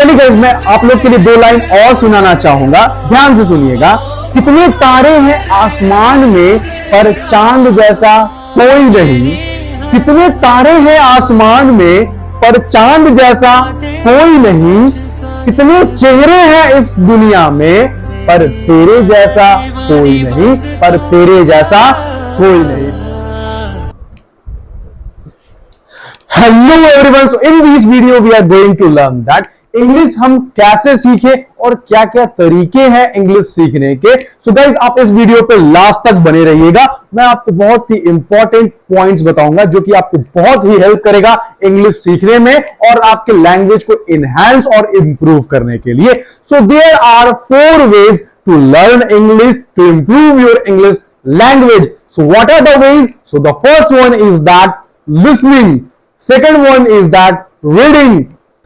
चलिए गाइस, मैं आप लोग के लिए दो लाइन और सुनाना चाहूंगा, ध्यान से सुनिएगा। कितने तारे हैं आसमान में पर चांद जैसा कोई नहीं। कितने तारे हैं आसमान में पर चांद जैसा कोई नहीं। कितने चेहरे हैं इस दुनिया में पर तेरे जैसा कोई नहीं, पर तेरे जैसा कोई नहीं। Hello everyone, so in this video we are going to learn that English हम कैसे सीखें और क्या क्या तरीके हैं इंग्लिश सीखने के। सो गाइज, आप इस वीडियो पे लास्ट तक बने रहिएगा। मैं आपको बहुत ही इंपॉर्टेंट पॉइंट्स बताऊंगा जो कि आपको बहुत ही हेल्प करेगा इंग्लिश सीखने में और आपके लैंग्वेज को इनहैंस और इंप्रूव करने के लिए। So there are 4 ways to learn English to improve your English language. So what are the ways? So the first one is that listening, second one is that reading,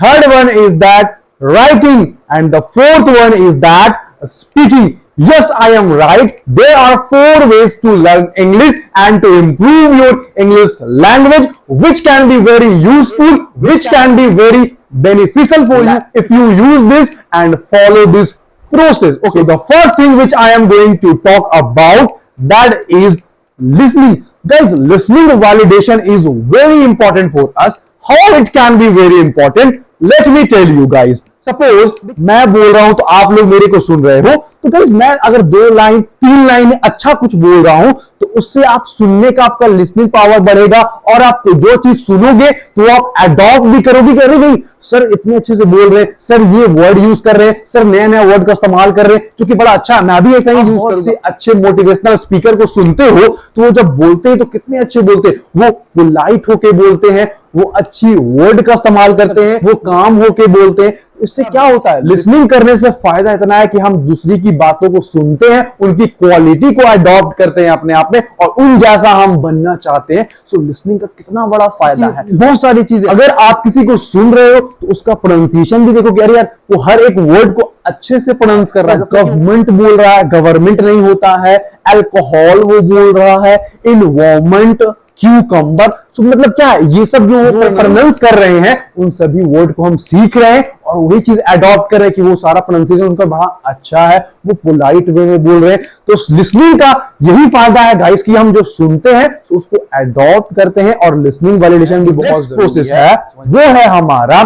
third one is that writing, and the fourth one is that speaking. Yes, I am right. There are 4 ways to learn English and to improve your English language, which can be very useful, which can be very beneficial for you if you use this and follow this process. Okay, the first thing which I am going to talk about, that is listening. Guys, listening validation is very important for us. How it can be very important? Let me tell you guys. Suppose मैं बोल रहा हूं तो आप लोग मेरे को सुन रहे हो, तो गाइस मैं अगर 2 लाइन 3 लाइन अच्छा कुछ बोल रहा हूं तो उससे आप सुनने का आपका लिसनिंग पावर बढ़ेगा और आप जो चीज सुनोगे तो आप अडॉप्ट भी करोगे कि अरे भाई सर इतने अच्छे से बोल रहे हैं, सर ये वर्ड यूज कर रहे हैं, सर नया नया वर्ड का इस्तेमाल कर रहे हैं जो कि बड़ा अच्छा है, मैं भी ऐसा ही यूज करूंगा। अच्छे मोटिवेशनल स्पीकर को सुनते हो तो वो जब बोलते हैं तो कितने अच्छे बोलते हैं, वो पोलाइट होके बोलते हैं, वो अच्छी वर्ड का इस्तेमाल करते हैं, वो काम होके बोलते हैं। इससे क्या होता है, लिसनिंग करने से फायदा इतना है कि हम दूसरी की बातों को सुनते हैं, उनकी क्वालिटी को अडॉप्ट करते हैं अपने आप में और उन जैसा हम बनना चाहते हैं। सो लिसनिंग का कितना बड़ा फायदा है, बहुत सारी चीजें। अगर आप किसी को सुन रहे हो तो उसका प्रोनाउंसिएशन भी देखो कि अरे यार वो हर एक वर्ड को अच्छे से प्रोनाउंस कर रहा है। गवर्नमेंट बोल रहा है, गवर्नमेंट नहीं होता है। अल्कोहल वो बोल रहा है, इन्वायरमेंट, क्यूकम्बर। सो मतलब क्या है, ये सब जो वो प्रोनाउंस कर रहे हैं उन सभी वर्ड को हम सीख रहे हैं और वही चीज अडॉप्ट कर रहे हैं कि वो सारा प्रोनाउंसिएशन उनका बड़ा अच्छा है, वो पोलाइट वे में बोल रहे हैं। तो लिसनिंग का यही फायदा है गाइस कि हम जो सुनते हैं तो उसको अडॉप्ट करते हैं और लिसनिंग वैलिडेशन भी बहुत प्रोसेस है, वो है हमारा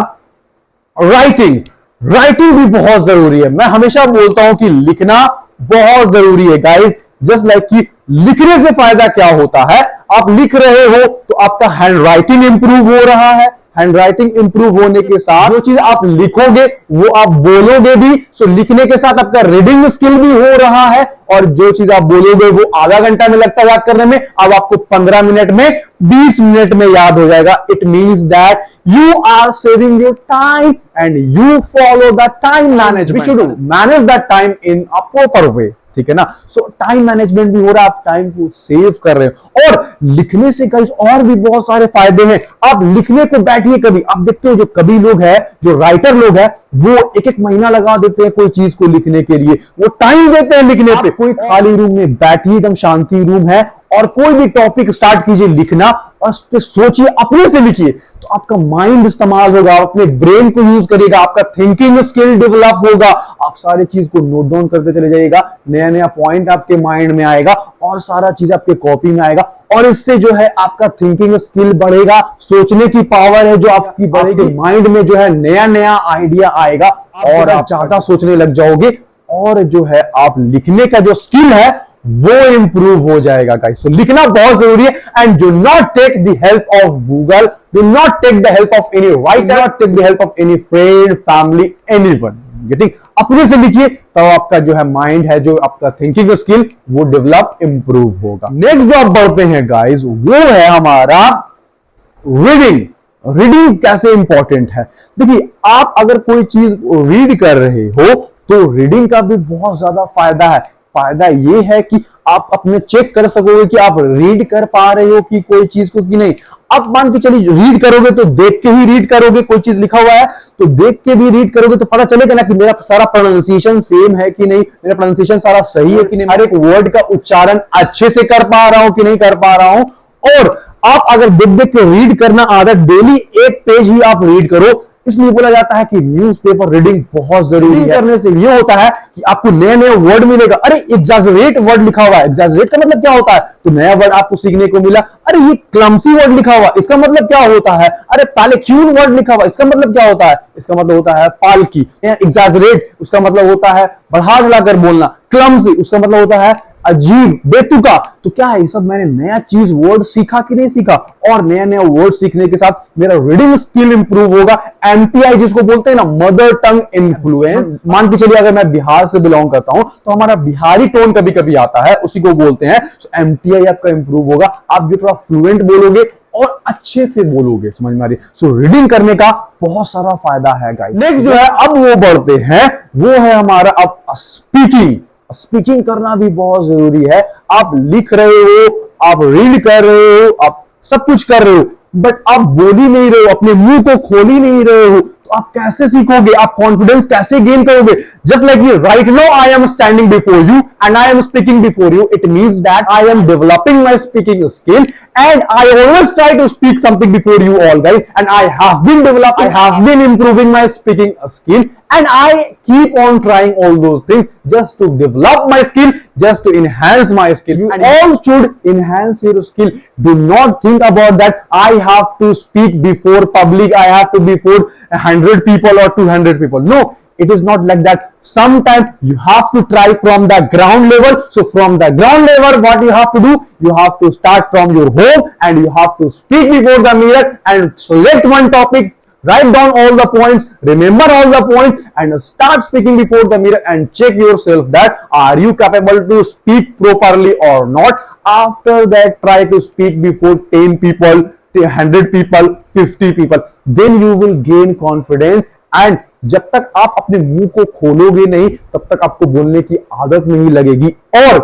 राइटिंग। राइटिंग भी बहुत जरूरी है। मैं हमेशा बोलता हूं कि लिखना बहुत जरूरी है गाइस। जस्ट लाइक कि लिखने से फायदा क्या होता है, आप लिख रहे हो तो आपका हैंड राइटिंग इंप्रूव हो रहा है। हैंड राइटिंग इंप्रूव होने के साथ जो चीज आप लिखोगे वो आप बोलोगे भी। सो लिखने के साथ आपका रीडिंग स्किल भी हो रहा है और जो चीज आप बोलोगे वो आधा घंटा में लगता है याद करने में, अब आपको 15 मिनट में 20 मिनट में याद हो जाएगा। It means that you are saving your time and you follow the time management. We should manage that time in a proper way, ठीक है ना। सो टाइम मैनेजमेंट भी हो रहा है, आप टाइम को सेव कर रहे हो। और लिखने से गाइस और भी बहुत सारे फायदे हैं। आप लिखने को बैठिए कभी, आप देखते हो जो कभी लोग हैं, जो राइटर लोग हैं, वो 1-1 महीना लगा देते हैं कोई चीज को लिखने के लिए, वो टाइम देते हैं लिखने पे। कोई खाली रूम में बैठिए, एकदम शांति रूम है और कोई भी टॉपिक स्टार्ट कीजिए लिखना और उस पर सोचिए, अपने से लिखिए तो आपका माइंड इस्तेमाल होगा, अपने ब्रेन को यूज करिएगा, आपका थिंकिंग स्किल डेवलप होगा, आप सारी चीज को नोट डाउन करते चले जाइएगा, नया नया पॉइंट आपके माइंड में आएगा और सारा चीज आपके कॉपी में आएगा और इससे जो है आपका थिंकिंग स्किल बढ़ेगा, सोचने की पावर है जो आपकी बढ़ेगी, माइंड में जो है नया नया आइडिया आएगा और आप ज्यादा सोचने लग जाओगे और जो है आप लिखने का जो स्किल है वो इंप्रूव हो जाएगा गाइस। सो लिखना बहुत जरूरी है and do not take the help of Google, do not take the help of any writer, not take the help of any friend, family, anyone. Getting? अपने से लिखिए तो आपका जो है माइंड है, जो आपका थिंकिंग स्किल वो डेवलप इंप्रूव होगा। नेक्स्ट जो आप बढ़ते हैं गाइस वो है हमारा रीडिंग। रीडिंग कैसे इंपॉर्टेंट है, देखिए आप अगर कोई चीज रीड कर रहे हो तो रीडिंग का भी बहुत ज्यादा फायदा है। फायदा ये है कि आप अपने चेक कर सकोगे कि आप रीड कर पा रहे हो कि कोई चीज को कि नहीं। अब मान के चलिए रीड करोगे तो देख के ही रीड करोगे, कोई चीज लिखा हुआ है तो देख के भी रीड करोगे तो पता चलेगा ना कि मेरा सारा प्रोनाउंसिएशन सेम है कि नहीं, मेरा प्रोनाउंसिएशन सारा सही है कि नहीं, हर एक वर्ड का उच्चारण अच्छे से कर पा रहा हूं कि नहीं कर पा रहा हूं। और आप अगर देख देख के रीड करना आदत, डेली 1 पेज ही आप रीड करो, इसलिए बोला जाता है कि न्यूज़पेपर रीडिंग बहुत जरूरी है। करने से ये होता है कि आपको नए नए वर्ड मिलेगा। अरे एग्जैजरेट वर्ड लिखा हुआ है, एग्जैजरेट का मतलब क्या होता है, तो नया वर्ड आपको सीखने को मिला। अरे ये क्लम्सी वर्ड लिखा हुआ, इसका मतलब क्या होता है। अरे पैलेक्यून वर्ड लिखा हुआ, इसका मतलब क्या होता है, इसका मतलब होता है पालकी। एग्जैजरेट उसका मतलब होता है बढ़ा चढ़ाकर बोलना। क्लम्सी उसका मतलब होता है अजीब, बेतुका। तो क्या है, ये सब मैंने नया चीज वर्ड सीखा कि नहीं सीखा, और नया नया वर्ड सीखने के साथ मेरा रीडिंग स्किल इंप्रूव होगा। एमटीआई जिसको बोलते हैं ना, मदर टंग इन्फ्लुएंस। मान के चलिए अगर मैं बिहार से बिलोंग करता हूं तो हमारा बिहारी टोन कभी कभी आता है, उसी को बोलते हैं। तो एमटीआई आपका इंप्रूव होगा, आप जो थोड़ा फ्लुएंट बोलोगे और अच्छे से बोलोगे, समझ में आ रही है। सो रीडिंग करने का बहुत सारा फायदा है गाइस। नेक्स्ट जो है अब वो बढ़ते हैं, वो है हमारा अब स्पीकिंग। स्पीकिंग करना भी बहुत जरूरी है। आप लिख रहे हो, आप रीड कर रहे हो, आप सब कुछ कर रहे हो, बट आप बोल ही नहीं रहे हो, अपने मुंह को खोल ही नहीं रहे हो, तो आप कैसे सीखोगे, आप कॉन्फिडेंस कैसे गेन करोगे। Just like you right now I am standing before you and I am speaking before you, it means that I am developing my speaking skill and I always try to speak something before you all guys, and I have been developing, I have been improving my speaking skill, and I keep on trying all those things just to develop my skill, just to enhance my skill. You all should enhance your skill. Do not think about that I have to speak before public, I have to before 100 people or 200 people. No, it is not like that. Sometimes you have to try from the ground level. So from the ground level, what you have to do, you have to start from your home and you have to speak before the mirror and select one topic, write down all the points, remember all the points, and start speaking before the mirror and check yourself that are you capable to speak properly or not. After that, try to speak before 10 people, 100 people, 50 people. Then you will gain confidence. And जब तक आप अपने मुंह को खोलोगे नहीं, तब तक आपको बोलने की आदत नहीं लगेगी। और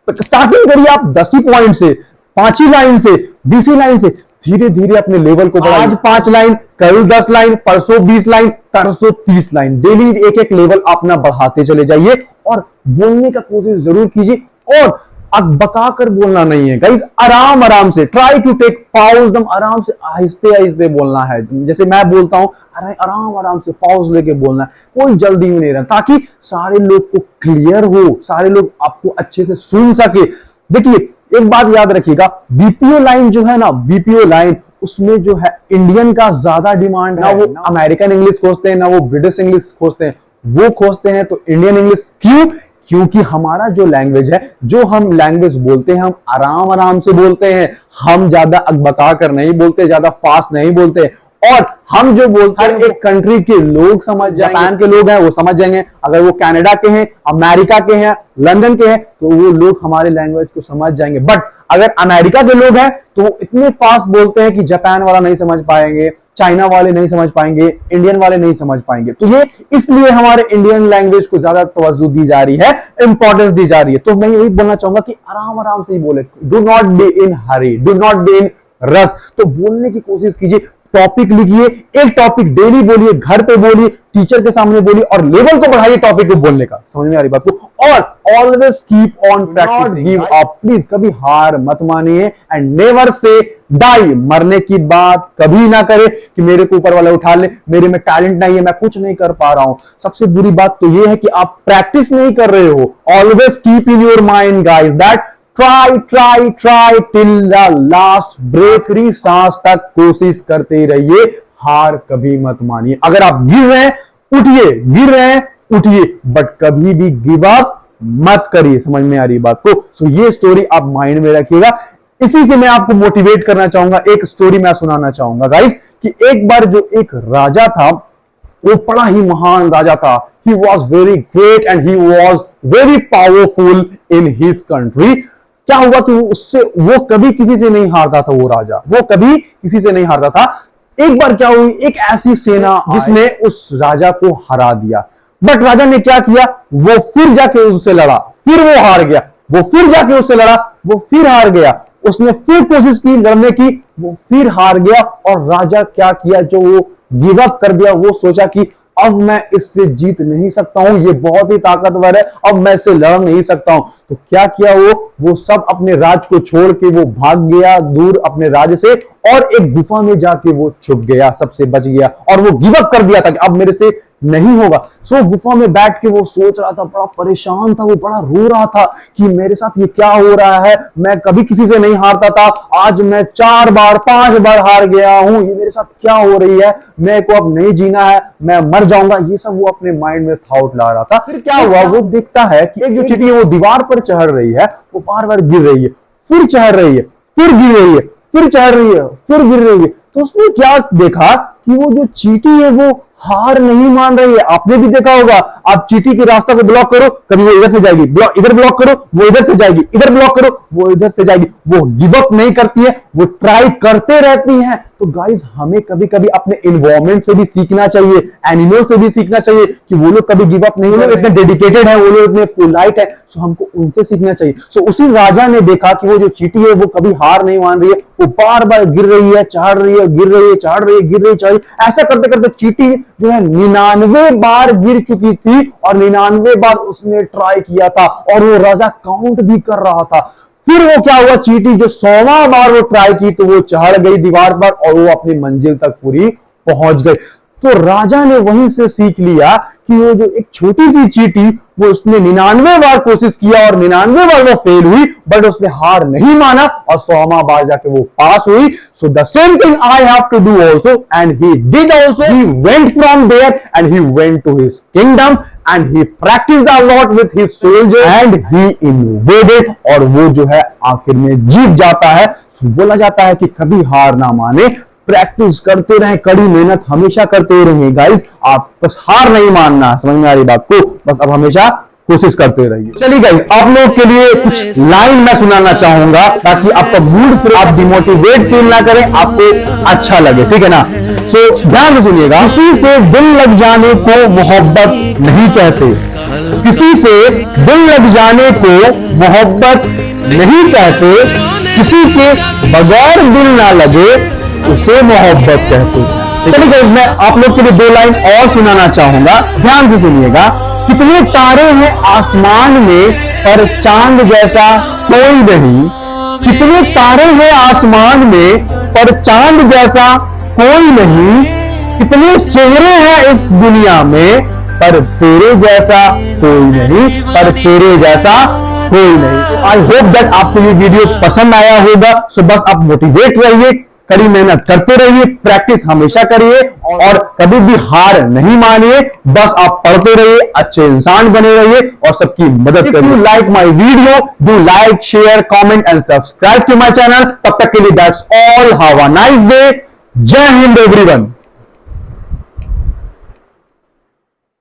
स्टार्टिंग करिए आप 10 ही पॉइंट से, 5 ही लाइन से, 20 ही लाइन से, धीरे धीरे अपने लेवल को बढ़ाइए। आज 5 लाइन, कल 10 लाइन, परसों 20 लाइन, परसों 30 लाइन, डेली एक एक लेवल अपना बढ़ाते चले जाइए और बोलने का कोशिश जरूर कीजिए। और बका कर बोलना नहीं है गाइस, आराम आराम से, ट्राई टू टेक पॉज, एकदम आराम से, आहिस्ते आहिस्ते बोलना है। जैसे मैं बोलता हूं, अरे आराम आराम से पॉज लेके बोलना है, कोई जल्दी में नहीं रहना, ताकि सारे लोग को क्लियर हो, सारे लोग आपको अच्छे से सुन सके। देखिए एक बात याद रखिएगा, बीपीओ लाइन जो है ना, बीपीओ लाइन उसमें जो है इंडियन का ज्यादा डिमांड है। ना वो अमेरिकन इंग्लिश खोजते हैं, ना वो ब्रिटिश इंग्लिश खोजते हैं, वो खोजते हैं तो इंडियन इंग्लिश। क्यों? क्योंकि हमारा जो लैंग्वेज है, जो हम लैंग्वेज बोलते हैं, हम आराम आराम से बोलते हैं, हम ज्यादा अकबका कर नहीं बोलते, ज्यादा फास्ट नहीं बोलते, और हम जो बोलते हैं एक कंट्री के लोग समझ जाएंगे। जापान के लोग हैं वो समझ जाएंगे, अगर वो कनाडा के हैं, अमेरिका के हैं, लंदन के हैं, तो वो लोग हमारे लैंग्वेज को समझ जाएंगे। बट अगर अमेरिका के लोग हैं तो वो इतने फास्ट बोलते हैं कि जापान वाला नहीं समझ पाएंगे, चाइना वाले नहीं समझ पाएंगे, इंडियन वाले नहीं समझ पाएंगे। तो ये इसलिए हमारे इंडियन लैंग्वेज को ज्यादा तवज्जो दी जा रही है, इंपॉर्टेंस दी जा रही है। तो मैं यही बोलना चाहूंगा कि आराम आराम से ही बोले, do not be in Hari, do not be in रस। तो बोलने की कोशिश कीजिए, टॉपिक लिखिए, एक टॉपिक डेली बोलिए, घर पे बोलिए, टीचर के सामने बोलिए, और लेवल को बढ़ाइए टॉपिक को बोलने का। समझ में आ रही बात को? और always keep on practising, give up, please कभी हार मत मानिए, एंड नेवर से डाई, मरने की बात कभी ना करे कि मेरे को ऊपर वाला उठा ले, मेरे में टैलेंट नहीं है, मैं कुछ नहीं कर पा रहा हूं। सबसे बुरी बात तो यह है कि आप प्रैक्टिस नहीं कर रहे हो। Always keep in your mind guys that try till the last breath, आखिरी सांस तक कोशिश करते रहिए, हार कभी मत मानिए। अगर आप गिर रहे हैं उठिए, गिर रहे हैं उठिए, बट कभी भी गिव अप मत करिए। समझ में आ रही बात को? सो ये स्टोरी आप माइंड में रखिएगा। इसी से मैं आपको मोटिवेट करना चाहूंगा, एक स्टोरी मैं सुनाना चाहूंगा गाइस, कि एक बार जो एक राजा था, वो बड़ा ही महान राजा था। He was very great and he was very powerful in his country. क्या हुआ कि उससे वो कभी किसी से नहीं हारता था, वो राजा, वो कभी किसी से नहीं हारता था। एक बार क्या हुई, एक ऐसी सेना जिसने उस राजा को हरा दिया, बट राजा ने क्या किया, वो फिर जाके उससे लड़ा, फिर वो हार गया, वो फिर जाके उससे लड़ा, वो फिर हार गया, उसने फिर कोशिश की लड़ने की, वो फिर हार गया। और राजा क्या किया, जो वो गिव अप कर दिया, वो सोचा कि अब मैं इससे जीत नहीं सकता हूं, ये बहुत ही ताकतवर है, अब मैं इससे लड़ नहीं सकता हूं। तो क्या किया वो सब अपने राज को छोड़ के वो भाग गया दूर अपने राज्य से और एक गुफा में जाके वो छुप गया, सबसे बच गया और वो गिव अप कर दिया था कि अब मेरे से नहीं होगा। सो गुफा में बैठ के वो सोच रहा था, बड़ा परेशान था, वो बड़ा रो रहा था कि मेरे साथ ये क्या हो रहा है, मैं कभी किसी से नहीं हारता था, आज मैं 4 बार 5 बार हार गया हूं, ये मेरे साथ क्या हो रही है, मेरे को अब नहीं जीना है, मैं मर जाऊंगा। ये सब वो अपने माइंड में थॉट ला रहा था। फिर क्या हुआ, वो देखता है कि एक जो चींटी है वो दीवार पर चढ़ रही है, वो बार बार गिर रही है, फिर चढ़ रही है, फिर गिर रही है, फिर चढ़ रही है, फिर गिर रही है। तो उसने क्या देखा कि वो जो चींटी है वो हार नहीं मान रही है। आपने भी देखा होगा, आप चींटी के रास्ता को ब्लॉक करो, कभी वो इधर से जाएगी, इधर ब्लॉक करो वो इधर से जाएगी, इधर ब्लॉक करो वो इधर से जाएगी, वो गिव अप नहीं करती है, वो ट्राई करते रहती है। तो गाइस, हमें कभी कभी अपने इन्वायरमेंट से भी सीखना चाहिए, एनिमल से भी सीखना चाहिए कि वो लोग कभी गिव अप नहीं, वो लोग इतने डेडिकेटेड है, वो लोग इतने पोलाइट है, सो हमको उनसे सीखना चाहिए। सो उसी राजा ने देखा कि वो जो चींटी है वो कभी हार नहीं मान रही है, वो बार बार गिर रही है, चढ़ रही है, गिर रही है, चढ़ रही है, गिर रही है, चढ़ रही है। ऐसा करते करते चींटी जो है 99 बार गिर चुकी थी और 99 बार उसने ट्राई किया था और वो राजा काउंट भी कर रहा था। फिर वो क्या हुआ, चींटी जो 100वां बार वो ट्राई की तो वो चढ़ गई दीवार पर और वो अपनी मंजिल तक पूरी पहुंच गई। तो राजा ने वहीं से सीख लिया कि वो जो एक छोटी सी चींटी, वो उसने 99 बार कोशिश किया और 99 बार वो फेल हुई, बट उसने हार नहीं माना और 100वां बार जाके वो पास हुई। So the same thing I have to do also, and he did also. He went from there and he went to his kingdom and he practiced a lot with his soldiers and he invaded, और वो जो है आखिर में जीत जाता है। बोला जाता है कि कभी हार ना माने, प्रैक्टिस करते रहे, कड़ी मेहनत हमेशा करते रहिए गाइस, आप बस हार नहीं मानना। समझ में आ रही बात को, बस अब हमेशा कोशिश करते रहिए। चलिए गाइस, आप लोग के लिए कुछ लाइन मैं सुनाना चाहूंगा ताकि आपका मूड फिर आप डिमोटिवेट फील ना करें, आपको अच्छा लगे, ठीक है ना। सो ध्यान से सुनिएगा। किसी से दिल लग जाने को मोहब्बत नहीं कहते, किसी से दिल लग जाने को मोहब्बत नहीं कहते, किसी के बगैर दिल ना लगे उसे मोहब्बत कहते। चलिए गाइस, मैं आप लोग के लिए 2 लाइन और सुनाना चाहूंगा, ध्यान से सुनिएगा। कितने तारे हैं आसमान में पर चांद जैसा कोई नहीं, कितने तारे हैं आसमान में पर चांद जैसा कोई नहीं, कितने चेहरे हैं इस दुनिया में पर तेरे जैसा कोई नहीं, पर तेरे जैसा कोई नहीं। आई होप दैट आपको ये वीडियो पसंद आया होगा। सो बस आप मोटिवेट रहिए, कड़ी मेहनत करते रहिए, प्रैक्टिस हमेशा करिए और कभी भी हार नहीं मानिए, बस आप पढ़ते रहिए, अच्छे इंसान बने रहिए और सबकी मदद करिए। If you like my video, do like, share, comment and subscribe to my channel। तब तक के लिए that's all, have a nice day। जय हिंद एवरीवन।